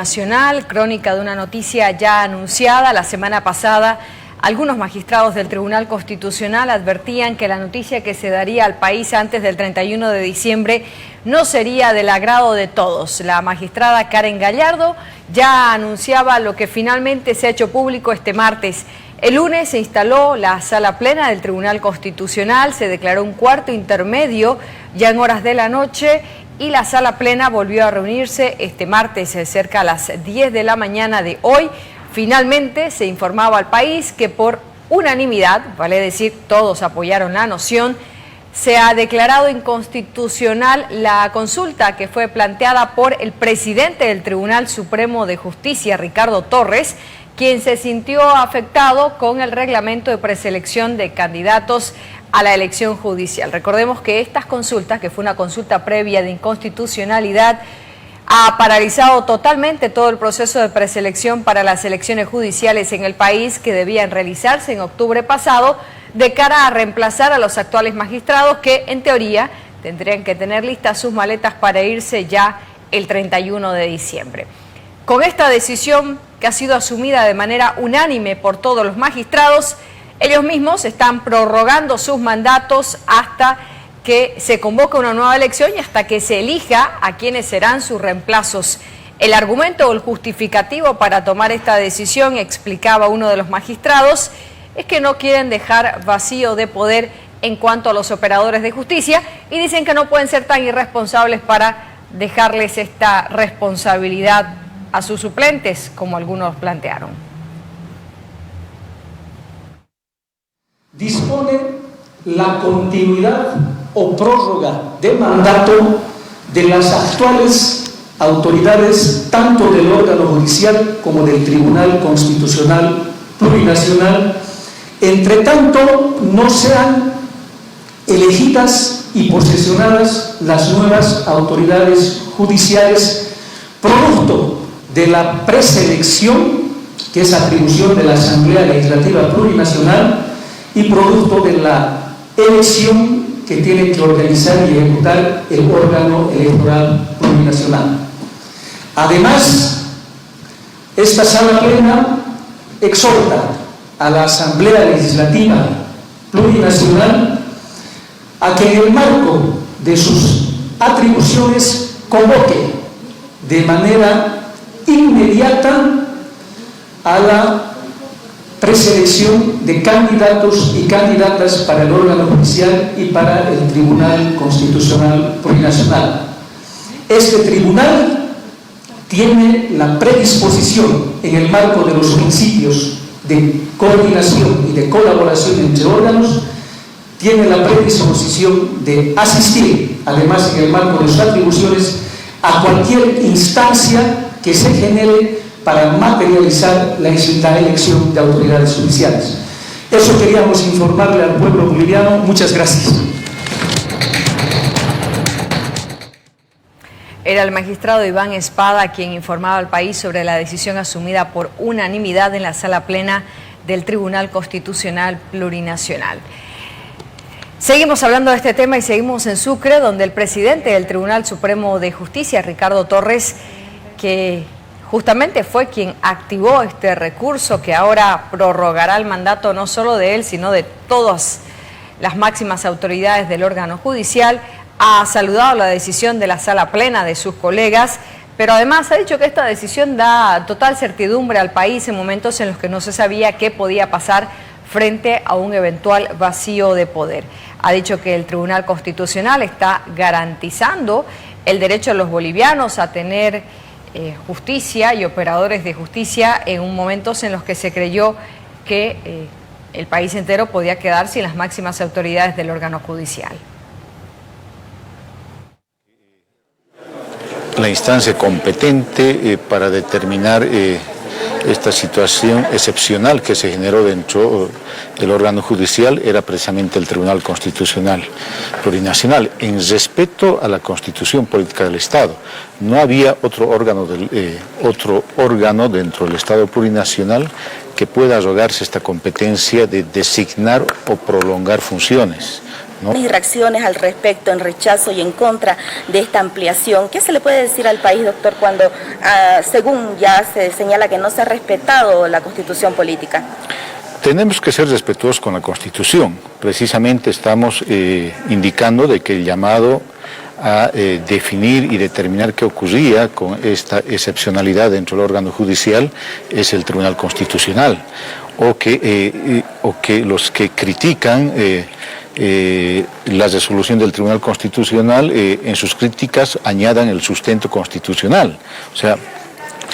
Nacional, crónica de una noticia ya anunciada. La semana pasada, algunos magistrados del Tribunal Constitucional advertían que la noticia que se daría al país antes del 31 de diciembre no sería del agrado de todos. La magistrada Karen Gallardo ya anunciaba lo que finalmente se ha hecho público este martes. El lunes se instaló la sala plena del Tribunal Constitucional, se declaró un cuarto intermedio ya en horas de la noche y la sala plena volvió a reunirse este martes cerca a las 10 de la mañana de hoy. Finalmente se informaba al país que por unanimidad, vale decir, todos apoyaron la noción, se ha declarado inconstitucional la consulta que fue planteada por el presidente del Tribunal Supremo de Justicia, Ricardo Torres, quien se sintió afectado con el reglamento de preselección de candidatos a la elección judicial. Recordemos que estas consultas, que fue una consulta previa de inconstitucionalidad, ha paralizado totalmente todo el proceso de preselección para las elecciones judiciales en el país que debían realizarse en octubre pasado de cara a reemplazar a los actuales magistrados que en teoría tendrían que tener listas sus maletas para irse ya el 31 de diciembre. Con esta decisión que ha sido asumida de manera unánime por todos los magistrados, ellos mismos están prorrogando sus mandatos hasta que se convoque una nueva elección y hasta que se elija a quienes serán sus reemplazos. El argumento o el justificativo para tomar esta decisión, explicaba uno de los magistrados, es que no quieren dejar vacío de poder en cuanto a los operadores de justicia y dicen que no pueden ser tan irresponsables para dejarles esta responsabilidad a sus suplentes, como algunos plantearon. Dispone la continuidad o prórroga de mandato de las actuales autoridades tanto del órgano judicial como del Tribunal Constitucional Plurinacional, entre tanto no sean elegidas y posesionadas las nuevas autoridades judiciales producto de la preselección, que es atribución de la Asamblea Legislativa Plurinacional, y producto de la elección que tiene que organizar y ejecutar el órgano electoral plurinacional. Además, esta sala plena exhorta a la Asamblea Legislativa Plurinacional a que en el marco de sus atribuciones convoque de manera inmediata a la preselección de candidatos y candidatas para el órgano judicial y para el Tribunal Constitucional Plurinacional. Este tribunal tiene la predisposición, en el marco de los principios de coordinación y de colaboración entre órganos, tiene la predisposición de asistir, además en el marco de sus atribuciones, a cualquier instancia que se genere para materializar la elección de autoridades judiciales. Eso queríamos informarle al pueblo boliviano. Muchas gracias. Era el magistrado Iván Espada quien informaba al país sobre la decisión asumida por unanimidad en la sala plena del Tribunal Constitucional Plurinacional. Seguimos hablando de este tema y seguimos en Sucre, donde el presidente del Tribunal Supremo de Justicia, Ricardo Torres, que justamente fue quien activó este recurso que ahora prorrogará el mandato no solo de él, sino de todas las máximas autoridades del órgano judicial, ha saludado la decisión de la sala plena de sus colegas, pero además ha dicho que esta decisión da total certidumbre al país en momentos en los que no se sabía qué podía pasar frente a un eventual vacío de poder. Ha dicho que el Tribunal Constitucional está garantizando el derecho de los bolivianos a tener justicia y operadores de justicia en momentos en los que se creyó que el país entero podía quedar sin las máximas autoridades del órgano judicial. La instancia competente para determinar esta situación excepcional que se generó dentro del órgano judicial era precisamente el Tribunal Constitucional Plurinacional, en respeto a la Constitución Política del Estado. No había otro órgano dentro del Estado plurinacional que pueda arrogarse esta competencia de designar o prolongar funciones. ¿no? Mis reacciones al respecto, en rechazo y en contra de esta ampliación. ¿Qué se le puede decir al país, doctor, cuando, según ya se señala que no se ha respetado la Constitución política? Tenemos que ser respetuosos con la Constitución. Precisamente estamos indicando de que el llamado a definir y determinar qué ocurría con esta excepcionalidad dentro del órgano judicial es el Tribunal Constitucional, o que los que critican la resolución del Tribunal Constitucional en sus críticas añadan el sustento constitucional. O sea,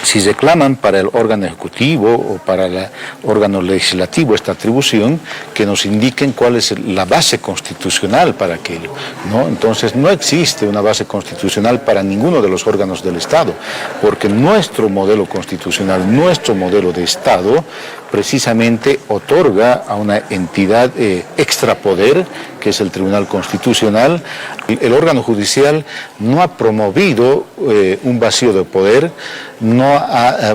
si reclaman para el órgano ejecutivo o para el órgano legislativo esta atribución, que nos indiquen cuál es la base constitucional para aquello, ¿no? Entonces no existe una base constitucional para ninguno de los órganos del Estado, porque nuestro modelo constitucional, nuestro modelo de Estado, precisamente otorga a una entidad extrapoder, que es el Tribunal Constitucional. El órgano judicial no ha promovido un vacío de poder, no ha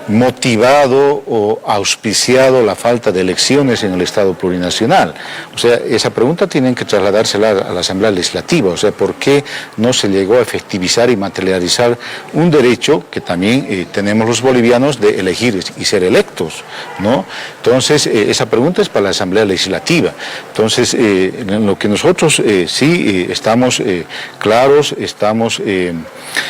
motivado o auspiciado la falta de elecciones en el Estado plurinacional. O sea, esa pregunta tienen que trasladársela a la Asamblea Legislativa. O sea, ¿por qué no se llegó a efectivizar y materializar un derecho que también tenemos los bolivianos de elegir y ser electos, ¿no? Entonces, esa pregunta es para la Asamblea Legislativa. Entonces, en lo que nosotros sí estamos claros, estamos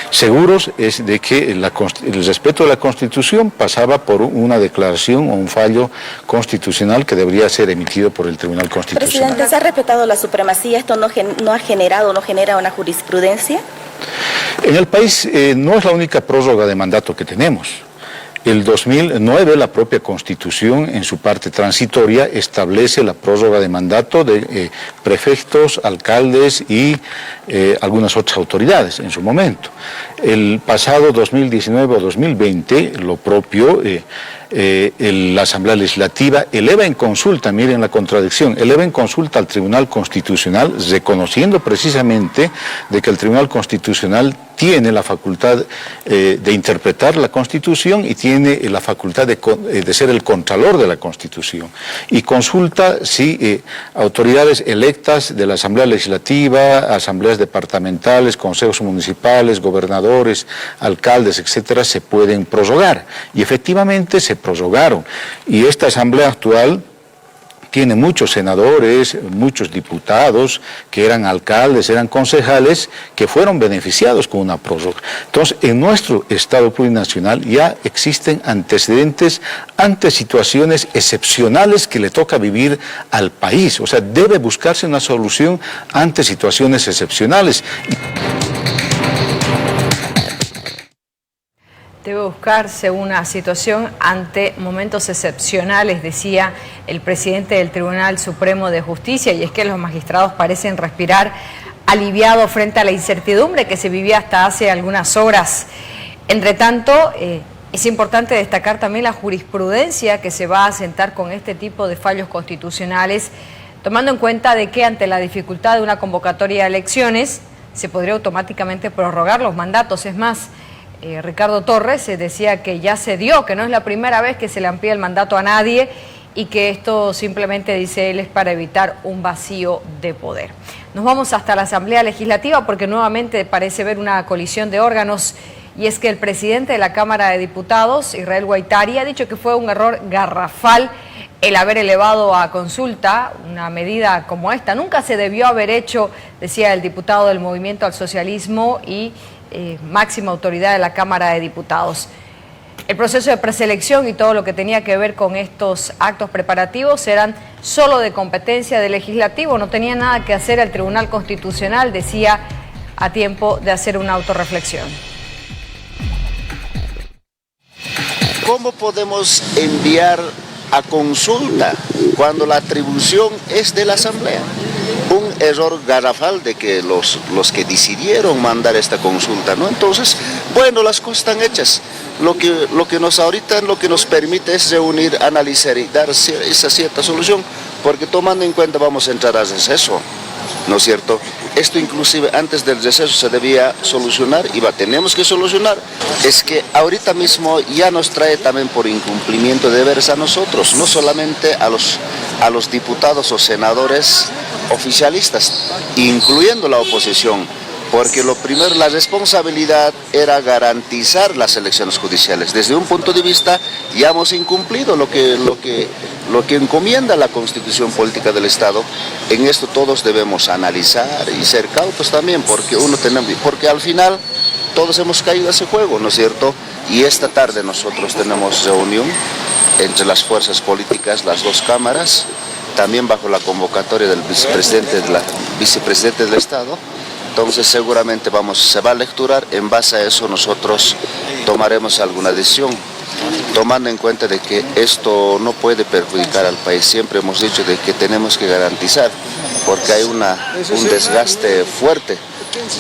seguros, es de que el respeto de la Constitución pasaba por una declaración o un fallo constitucional que debería ser emitido por el Tribunal Constitucional. Presidente, ¿se ha respetado la supremacía? ¿Esto no genera una jurisprudencia? En el país no es la única prórroga de mandato que tenemos. El 2009 la propia Constitución en su parte transitoria establece la prórroga de mandato de prefectos, alcaldes y algunas otras autoridades en su momento. El pasado 2019 o 2020 lo propio, la Asamblea Legislativa eleva en consulta, miren la contradicción, eleva en consulta al Tribunal Constitucional reconociendo precisamente de que el Tribunal Constitucional tiene la facultad de interpretar la Constitución y tiene la facultad de ser el contralor de la Constitución. Y consulta si autoridades electas de la Asamblea Legislativa, asambleas departamentales, consejos municipales, gobernadores, alcaldes, etcétera, se pueden prorrogar. Y efectivamente se prorrogaron. Y esta Asamblea actual tiene muchos senadores, muchos diputados que eran alcaldes, eran concejales, que fueron beneficiados con una prórroga. Entonces, en nuestro Estado plurinacional ya existen antecedentes ante situaciones excepcionales que le toca vivir al país. O sea, debe buscarse una solución ante situaciones excepcionales. Debe buscarse una situación ante momentos excepcionales, decía el presidente del Tribunal Supremo de Justicia, y es que los magistrados parecen respirar aliviados frente a la incertidumbre que se vivía hasta hace algunas horas. Entre tanto, es importante destacar también la jurisprudencia que se va a asentar con este tipo de fallos constitucionales, tomando en cuenta de que ante la dificultad de una convocatoria de elecciones se podría automáticamente prorrogar los mandatos. Es más, Ricardo Torres decía que ya se dio, que no es la primera vez que se le amplía el mandato a nadie y que esto simplemente, dice él, es para evitar un vacío de poder. Nos vamos hasta la Asamblea Legislativa porque nuevamente parece haber una colisión de órganos, y es que el presidente de la Cámara de Diputados, Israel Guaitari, ha dicho que fue un error garrafal el haber elevado a consulta una medida como esta. Nunca se debió haber hecho, decía el diputado del Movimiento al Socialismo y máxima autoridad de la Cámara de Diputados. El proceso de preselección y todo lo que tenía que ver con estos actos preparativos eran solo de competencia del Legislativo, no tenía nada que hacer el Tribunal Constitucional, decía a tiempo de hacer una autorreflexión. ¿Cómo podemos enviar a consulta cuando la atribución es de la Asamblea? Un error garrafal de que los que decidieron mandar esta consulta, ¿no? Entonces, bueno, las cosas están hechas. Lo que nos permite es reunir, analizar y dar esa cierta solución, porque tomando en cuenta vamos a entrar a receso, ¿no es cierto? Esto inclusive antes del receso se debía solucionar y tenemos que solucionar. Es que ahorita mismo ya nos trae también por incumplimiento de deberes a nosotros, no solamente a los diputados o senadores oficialistas, incluyendo la oposición, porque la responsabilidad era garantizar las elecciones judiciales. Desde un punto de vista, ya hemos incumplido lo que encomienda la Constitución Política del Estado. En esto todos debemos analizar y ser cautos también, porque al final todos hemos caído a ese juego, ¿no es cierto? Y esta tarde nosotros tenemos reunión entre las fuerzas políticas, las dos cámaras, también bajo la convocatoria del vicepresidente del Estado. Entonces seguramente se va a lecturar, en base a eso nosotros tomaremos alguna decisión, tomando en cuenta de que esto no puede perjudicar al país. Siempre hemos dicho de que tenemos que garantizar, porque hay un desgaste fuerte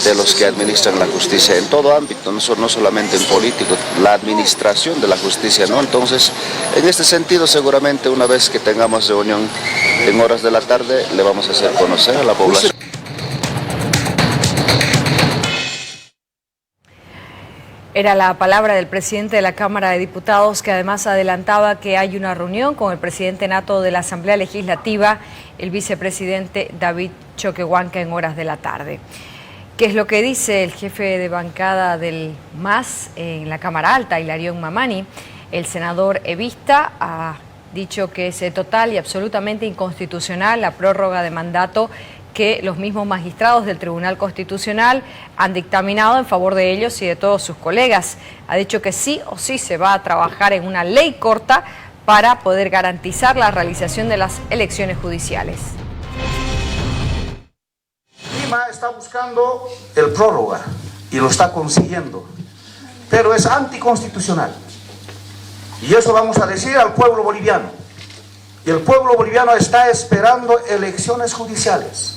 de los que administran la justicia en todo ámbito, no solamente en político, la administración de la justicia, ¿no? Entonces, en este sentido, seguramente una vez que tengamos reunión en horas de la tarde, le vamos a hacer conocer a la población. Era la palabra del presidente de la Cámara de Diputados, que además adelantaba que hay una reunión con el presidente nato de la Asamblea Legislativa, el vicepresidente David Choquehuanca, en horas de la tarde. ¿Qué es lo que dice el jefe de bancada del MAS en la Cámara Alta, Hilarión Mamani? El senador evista ha dicho que es total y absolutamente inconstitucional la prórroga de mandato que los mismos magistrados del Tribunal Constitucional han dictaminado en favor de ellos y de todos sus colegas. Ha dicho que sí o sí se va a trabajar en una ley corta para poder garantizar la realización de las elecciones judiciales. Lima está buscando el prórroga y lo está consiguiendo, pero es anticonstitucional. Y eso vamos a decir al pueblo boliviano. Y el pueblo boliviano está esperando elecciones judiciales.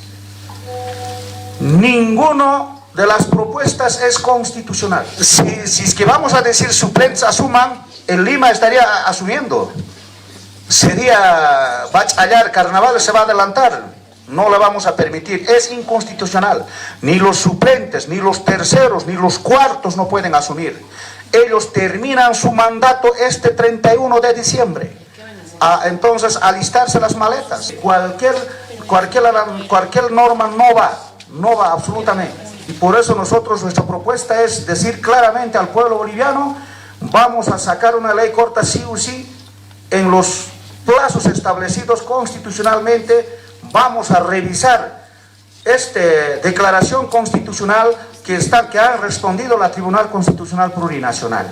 Ninguna de las propuestas es constitucional. Si es que vamos a decir suplentes asuman, en Lima estaría asumiendo. Sería bachallar, carnaval se va a adelantar. No le vamos a permitir, es inconstitucional. Ni los suplentes, ni los terceros, ni los cuartos no pueden asumir. Ellos terminan su mandato este 31 de diciembre. Entonces, alistarse las maletas. Cualquier norma no va absolutamente. Y por eso nuestra propuesta es decir claramente al pueblo boliviano, vamos a sacar una ley corta sí o sí, en los plazos establecidos constitucionalmente, vamos a revisar esta declaración constitucional que ha respondido la Tribunal Constitucional Plurinacional.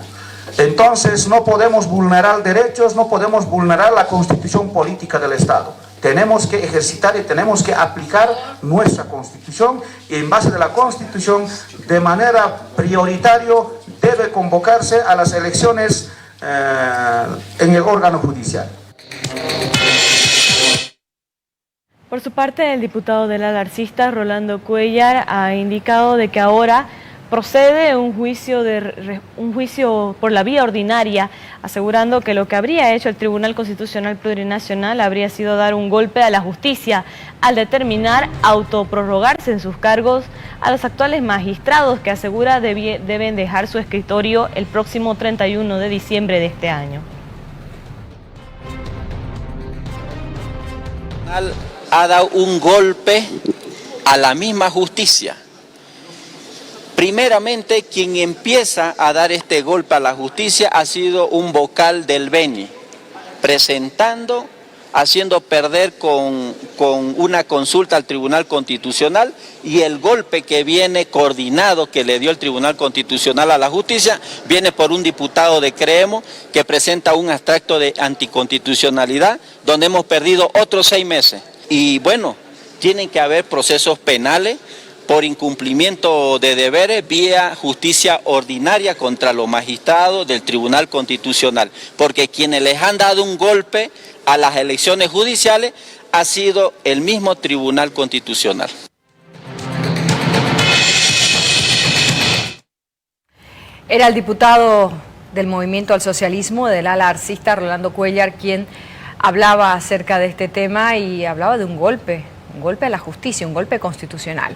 Entonces no podemos vulnerar derechos, no podemos vulnerar la Constitución política del Estado. Tenemos que ejercitar y tenemos que aplicar nuestra Constitución, y en base de la Constitución, de manera prioritaria, debe convocarse a las elecciones en el órgano judicial. Por su parte, el diputado del alarcista, Rolando Cuéllar, ha indicado de que ahora procede un juicio por la vía ordinaria, asegurando que lo que habría hecho el Tribunal Constitucional Plurinacional habría sido dar un golpe a la justicia al determinar autoprorrogarse en sus cargos a los actuales magistrados, que asegura deben dejar su escritorio el próximo 31 de diciembre de este año. Ha dado un golpe a la misma justicia. Primeramente, quien empieza a dar este golpe a la justicia ha sido un vocal del Beni, haciendo perder con una consulta al Tribunal Constitucional, y el golpe que viene coordinado que le dio el Tribunal Constitucional a la justicia viene por un diputado de Creemos que presenta un extracto de anticonstitucionalidad donde hemos perdido otros 6 meses. Y bueno, tienen que haber procesos penales por incumplimiento de deberes vía justicia ordinaria contra los magistrados del Tribunal Constitucional, porque quienes les han dado un golpe a las elecciones judiciales ha sido el mismo Tribunal Constitucional. Era el diputado del Movimiento al Socialismo, del ala arcista, Rolando Cuéllar, quien hablaba acerca de este tema y hablaba de un golpe a la justicia, un golpe constitucional.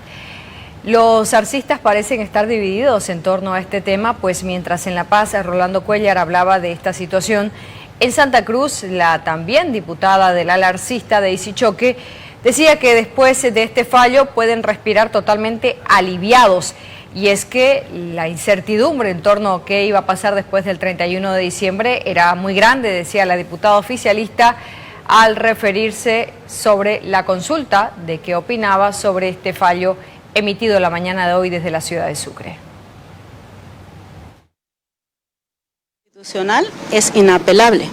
Los arcistas parecen estar divididos en torno a este tema, pues mientras en La Paz Rolando Cuéllar hablaba de esta situación, en Santa Cruz la también diputada del ala arcista, Daisy Choque, Decía que después de este fallo pueden respirar totalmente aliviados. Y es que la incertidumbre en torno a qué iba a pasar después del 31 de diciembre era muy grande, decía la diputada oficialista, al referirse sobre la consulta de qué opinaba sobre este fallo emitido la mañana de hoy desde la ciudad de Sucre. Constitucional es inapelable.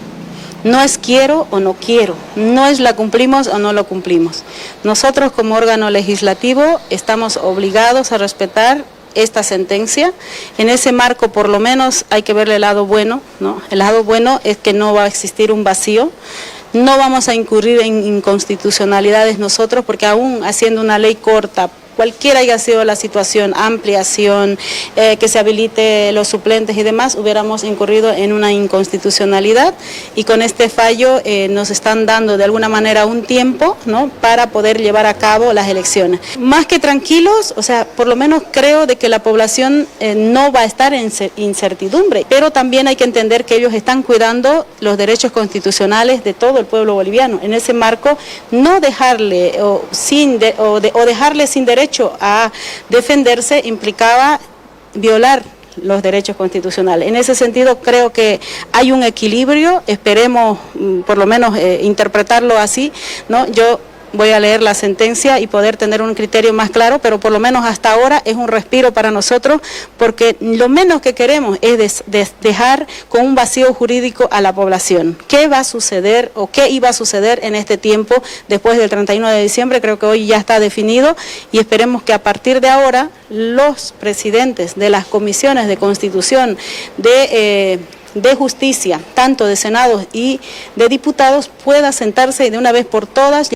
No es quiero o no quiero, no es la cumplimos o no lo cumplimos. Nosotros como órgano legislativo estamos obligados a respetar esta sentencia. En ese marco por lo menos hay que verle el lado bueno, ¿no? El lado bueno es que no va a existir un vacío. No vamos a incurrir en inconstitucionalidades nosotros, porque aún haciendo una ley corta, cualquiera haya sido la situación, ampliación, que se habilite los suplentes y demás, hubiéramos incurrido en una inconstitucionalidad, y con este fallo nos están dando de alguna manera un tiempo, ¿no?, para poder llevar a cabo las elecciones. Más que tranquilos, o sea, por lo menos creo de que la población no va a estar en incertidumbre, pero también hay que entender que ellos están cuidando los derechos constitucionales de todo el pueblo boliviano. En ese marco, no dejarle dejarle sin derecho a defenderse implicaba violar los derechos constitucionales. En ese sentido creo que hay un equilibrio, esperemos por lo menos interpretarlo así, ¿no? Yo voy a leer la sentencia y poder tener un criterio más claro, pero por lo menos hasta ahora es un respiro para nosotros, porque lo menos que queremos es dejar con un vacío jurídico a la población. ¿Qué va a suceder o qué iba a suceder en este tiempo después del 31 de diciembre? Creo que hoy ya está definido, y esperemos que a partir de ahora los presidentes de las comisiones de Constitución, de Justicia, tanto de Senado y de Diputados, puedan sentarse de una vez por todas.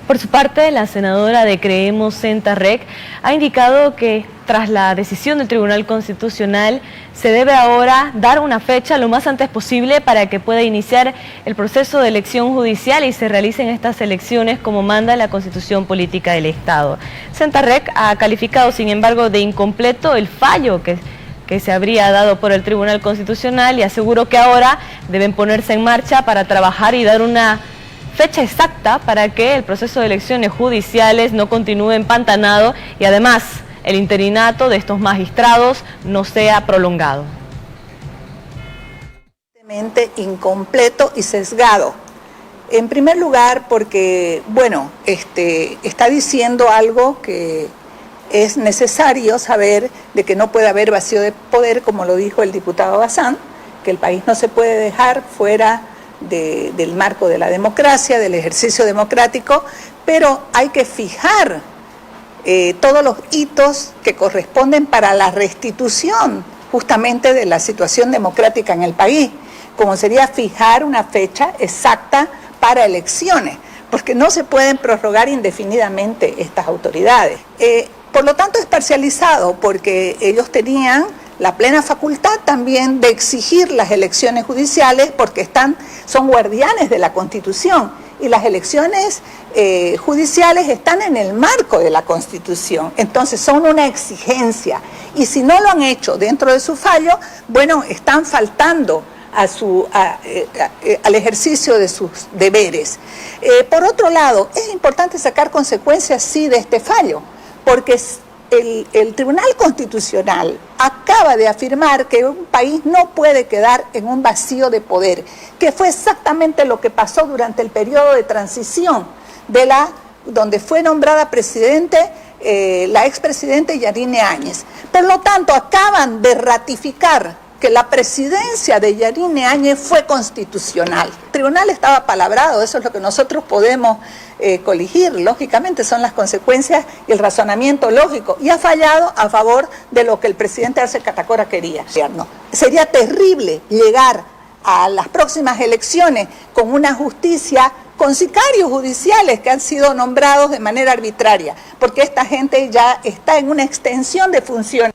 Por su parte, la senadora de Creemos Centarrec ha indicado que tras la decisión del Tribunal Constitucional se debe ahora dar una fecha lo más antes posible para que pueda iniciar el proceso de elección judicial y se realicen estas elecciones como manda la Constitución Política del Estado. Centarrec ha calificado, sin embargo, de incompleto el fallo que se habría dado por el Tribunal Constitucional, y aseguró que ahora deben ponerse en marcha para trabajar y dar una fecha exacta para que el proceso de elecciones judiciales no continúe empantanado y además el interinato de estos magistrados no sea prolongado. Incompleto y sesgado. En primer lugar porque, bueno, está diciendo algo que es necesario saber, de que no puede haber vacío de poder, como lo dijo el diputado Bazán, que el país no se puede dejar fuera del marco de la democracia, del ejercicio democrático, pero hay que fijar todos los hitos que corresponden para la restitución justamente de la situación democrática en el país, como sería fijar una fecha exacta para elecciones, porque no se pueden prorrogar indefinidamente estas autoridades. Por lo tanto es parcializado, porque ellos tenían la plena facultad también de exigir las elecciones judiciales, porque son guardianes de la Constitución, y las elecciones judiciales están en el marco de la Constitución, entonces son una exigencia, y si no lo han hecho dentro de su fallo, bueno, están faltando al ejercicio de sus deberes. Por otro lado, es importante sacar consecuencias, sí, de este fallo, porque el Tribunal Constitucional acaba de afirmar que un país no puede quedar en un vacío de poder, que fue exactamente lo que pasó durante el periodo de transición donde fue nombrada presidente la expresidenta Yanine Áñez. Por lo tanto, acaban de ratificar que la presidencia de Yanine Áñez fue constitucional. El tribunal estaba palabrado, eso es lo que nosotros podemos coligir, lógicamente son las consecuencias y el razonamiento lógico, y ha fallado a favor de lo que el presidente Arce Catacora quería. No, sería terrible llegar a las próximas elecciones con una justicia, con sicarios judiciales que han sido nombrados de manera arbitraria, porque esta gente ya está en una extensión de funciones.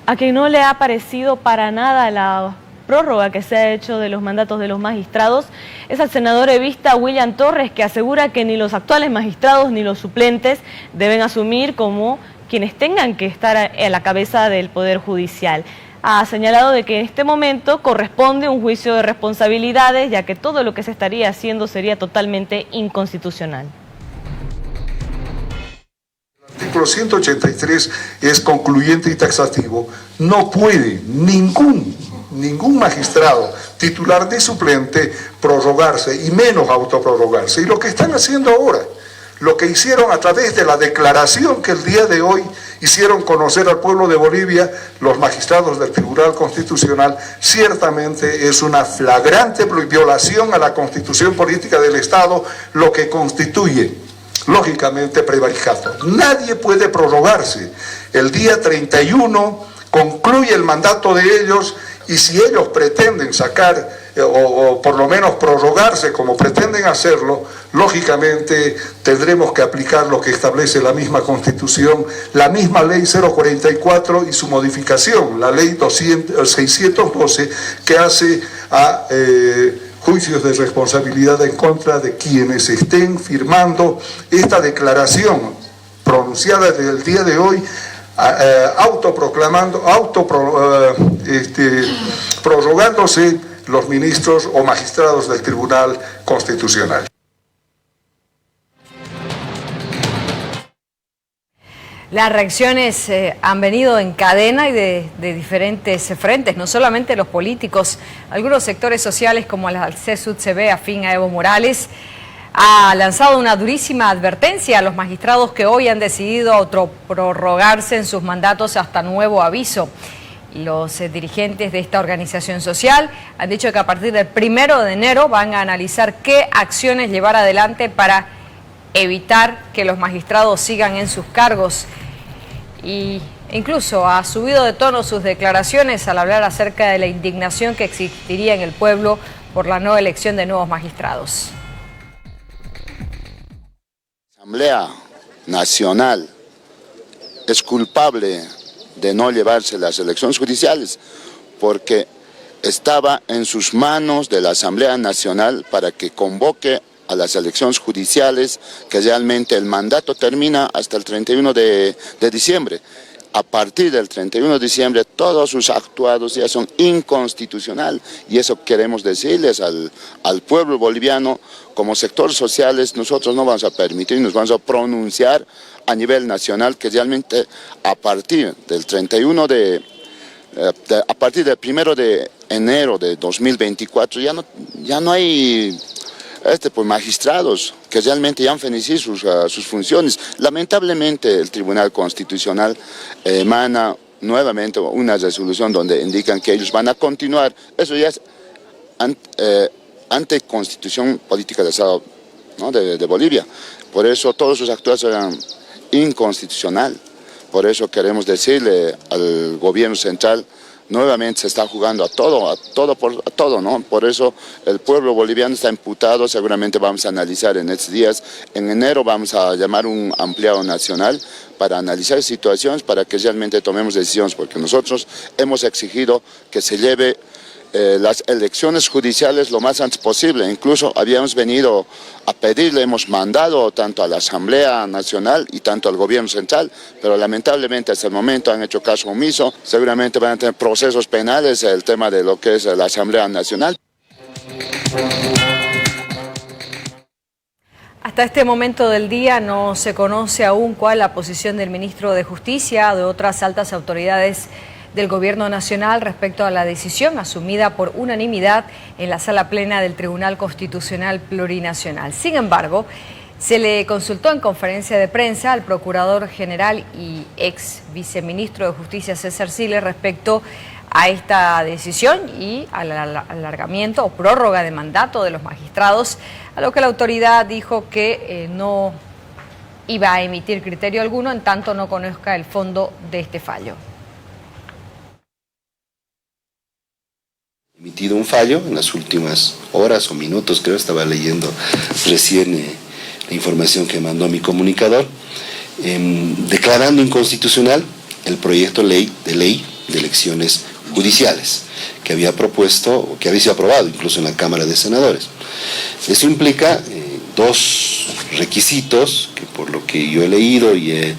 A quien no le ha parecido para nada la prórroga que se ha hecho de los mandatos de los magistrados es al senador evista William Torres, que asegura que ni los actuales magistrados ni los suplentes deben asumir como quienes tengan que estar a la cabeza del Poder Judicial. Ha señalado de que en este momento corresponde un juicio de responsabilidades, ya que todo lo que se estaría haciendo sería totalmente inconstitucional. El artículo 183 es concluyente y taxativo. No puede ningún magistrado, titular ni suplente, prorrogarse y menos autoprorrogarse. Y lo que están haciendo ahora, lo que hicieron a través de la declaración que el día de hoy hicieron conocer al pueblo de Bolivia los magistrados del Tribunal Constitucional, ciertamente es una flagrante violación a la Constitución Política del Estado, lo que constituye, lógicamente, prevaricato. Nadie puede prorrogarse. El día 31 concluye el mandato de ellos y si ellos pretenden sacar o por lo menos prorrogarse como pretenden hacerlo, lógicamente tendremos que aplicar lo que establece la misma Constitución, la misma Ley 044 y su modificación, la Ley 612, que hace a juicios de responsabilidad en contra de quienes estén firmando esta declaración pronunciada desde el día de hoy, prorrogándose los ministros o magistrados del Tribunal Constitucional. Las reacciones han venido en cadena y de diferentes frentes, no solamente los políticos. Algunos sectores sociales como la CSUTCB, afín a Evo Morales, ha lanzado una durísima advertencia a los magistrados que hoy han decidido autoprorrogarse en sus mandatos hasta nuevo aviso. Los dirigentes de esta organización social han dicho que a partir del 1 de enero van a analizar qué acciones llevar adelante para evitar que los magistrados sigan en sus cargos. Y incluso ha subido de tono sus declaraciones al hablar acerca de la indignación que existiría en el pueblo por la no elección de nuevos magistrados. La Asamblea Nacional es culpable de no llevarse las elecciones judiciales porque estaba en sus manos de la Asamblea Nacional para que convoque a las elecciones judiciales, que realmente el mandato termina hasta el 31 de diciembre. A partir del 31 de diciembre todos sus actuados ya son inconstitucionales y eso queremos decirles al pueblo boliviano. Como sectores sociales nosotros no vamos a permitir, nos vamos a pronunciar a nivel nacional que realmente a partir del 1 de enero de 2024 ya no hay pues magistrados que realmente ya han fenecido sus funciones. Lamentablemente el Tribunal Constitucional emana nuevamente una resolución donde indican que ellos van a continuar. Eso ya es anticonstitución política del Estado, ¿no? de Bolivia. Por eso todos sus actuados eran inconstitucional. Por eso queremos decirle al gobierno central, nuevamente se está jugando a todo, ¿no? Por eso el pueblo boliviano está imputado, seguramente vamos a analizar en estos días. En enero vamos a llamar un ampliado nacional para analizar situaciones, para que realmente tomemos decisiones, porque nosotros hemos exigido que se lleve las elecciones judiciales lo más antes posible. Incluso habíamos venido a pedirle, hemos mandado tanto a la Asamblea Nacional y tanto al gobierno central, pero lamentablemente hasta el momento han hecho caso omiso. Seguramente van a tener procesos penales el tema de lo que es la Asamblea Nacional. Hasta este momento del día no se conoce aún cuál la posición del ministro de Justicia o de otras altas autoridades del Gobierno Nacional respecto a la decisión asumida por unanimidad en la Sala Plena del Tribunal Constitucional Plurinacional. Sin embargo, se le consultó en conferencia de prensa al Procurador General y ex viceministro de Justicia César Siles respecto a esta decisión y al alargamiento o prórroga de mandato de los magistrados, a lo que la autoridad dijo que no iba a emitir criterio alguno en tanto no conozca el fondo de este fallo. Emitido un fallo en las últimas horas o minutos, creo, estaba leyendo recién la información que mandó mi comunicador, declarando inconstitucional el proyecto de ley de elecciones judiciales que había propuesto, o que había sido aprobado incluso en la Cámara de Senadores. Eso implica dos requisitos que, por lo que yo he leído y he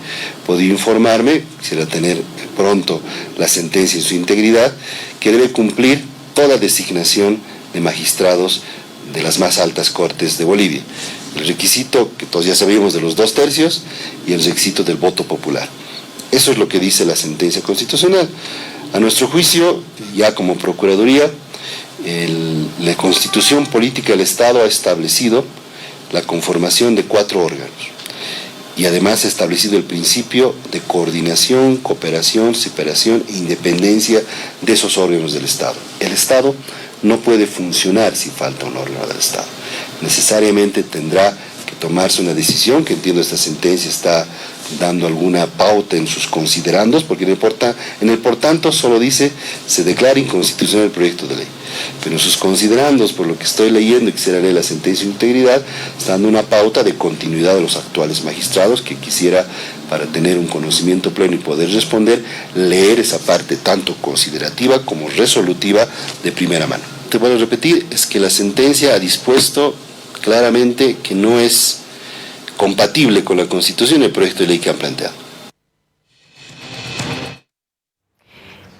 podido informarme, quisiera tener pronto la sentencia en su integridad, que debe cumplir toda designación de magistrados de las más altas cortes de Bolivia. El requisito que todos ya sabíamos de los 2/3 y el requisito del voto popular. Eso es lo que dice la sentencia constitucional. A nuestro juicio, ya como Procuraduría, la Constitución Política del Estado ha establecido la conformación de 4 órganos y además ha establecido el principio de coordinación, cooperación, separación e independencia de esos órganos del Estado. El Estado no puede funcionar si falta un órgano del Estado. Necesariamente tendrá que tomarse una decisión, que entiendo esta sentencia está dando alguna pauta en sus considerandos, porque en el por tanto solo dice se declara inconstitucional el proyecto de ley. Pero en sus considerandos, por lo que estoy leyendo y quisiera leer la sentencia de integridad, está dando una pauta de continuidad de los actuales magistrados, que quisiera, para tener un conocimiento pleno y poder responder, leer esa parte tanto considerativa como resolutiva de primera mano. Te vuelvo a repetir, es que la sentencia ha dispuesto claramente que no es compatible con la Constitución el proyecto de ley que han planteado.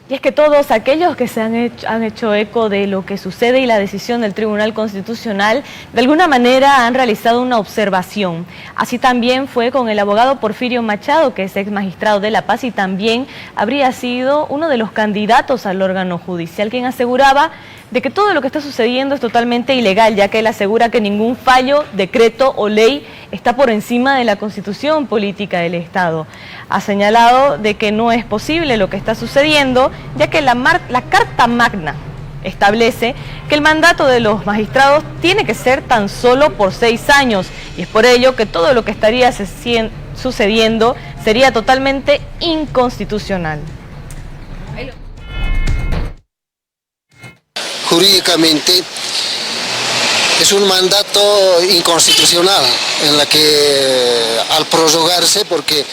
Y es que todos aquellos que se han hecho eco de lo que sucede y la decisión del Tribunal Constitucional, de alguna manera han realizado una observación. Así también fue con el abogado Porfirio Machado, que es ex magistrado de La Paz y también habría sido uno de los candidatos al órgano judicial, quien aseguraba de que todo lo que está sucediendo es totalmente ilegal, ya que él asegura que ningún fallo, decreto o ley está por encima de la Constitución Política del Estado. Ha señalado de que no es posible lo que está sucediendo, ya que la Carta Magna establece que el mandato de los magistrados tiene que ser tan solo por 6 años, y es por ello que todo lo que estaría sucediendo sería totalmente inconstitucional. Jurídicamente es un mandato inconstitucional en la que al prorrogarse, porque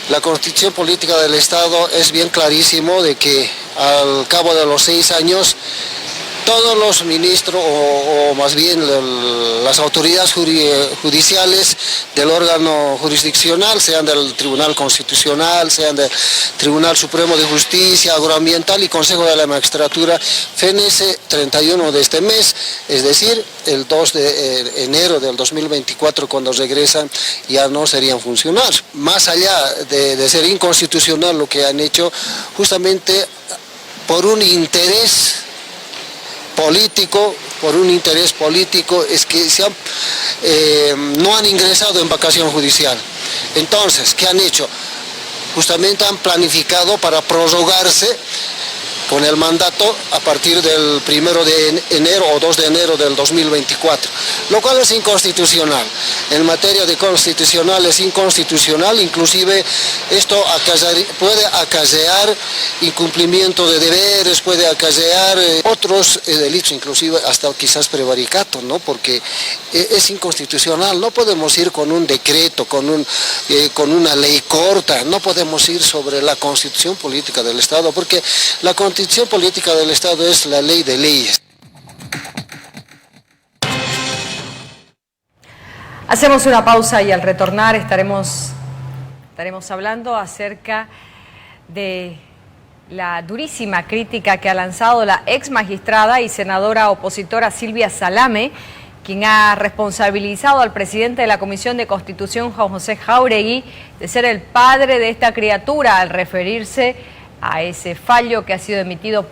la Constitución Política del Estado es bien clarísimo de que al cabo de los 6 años todos los ministros o más bien las autoridades judiciales del órgano jurisdiccional, sean del Tribunal Constitucional, sean del Tribunal Supremo de Justicia, Agroambiental y Consejo de la Magistratura, fenece 31 de este mes, es decir, el 2 de enero del 2024, cuando regresan, ya no serían funcionar. Más allá de ser inconstitucional lo que han hecho, justamente por un interés político, es que no han ingresado en vacación judicial. Entonces, ¿qué han hecho? Justamente han planificado para prorrogarse con el mandato a partir del 1 de enero o 2 de enero del 2024, lo cual es inconstitucional. En materia de constitucional es inconstitucional, inclusive esto puede acarrear incumplimiento de deberes, puede acarrear otros delitos, inclusive hasta quizás prevaricato, ¿no? Porque es inconstitucional. No podemos ir con un decreto, con una ley corta, no podemos ir sobre la Constitución Política del Estado, porque la Constitución Política del Estado es la ley de leyes. Hacemos una pausa y al retornar estaremos hablando acerca de la durísima crítica que ha lanzado la ex magistrada y senadora opositora Silvia Salame, quien ha responsabilizado al presidente de la Comisión de Constitución, Juan José Jáuregui, de ser el padre de esta criatura al referirse a ese fallo que ha sido emitido por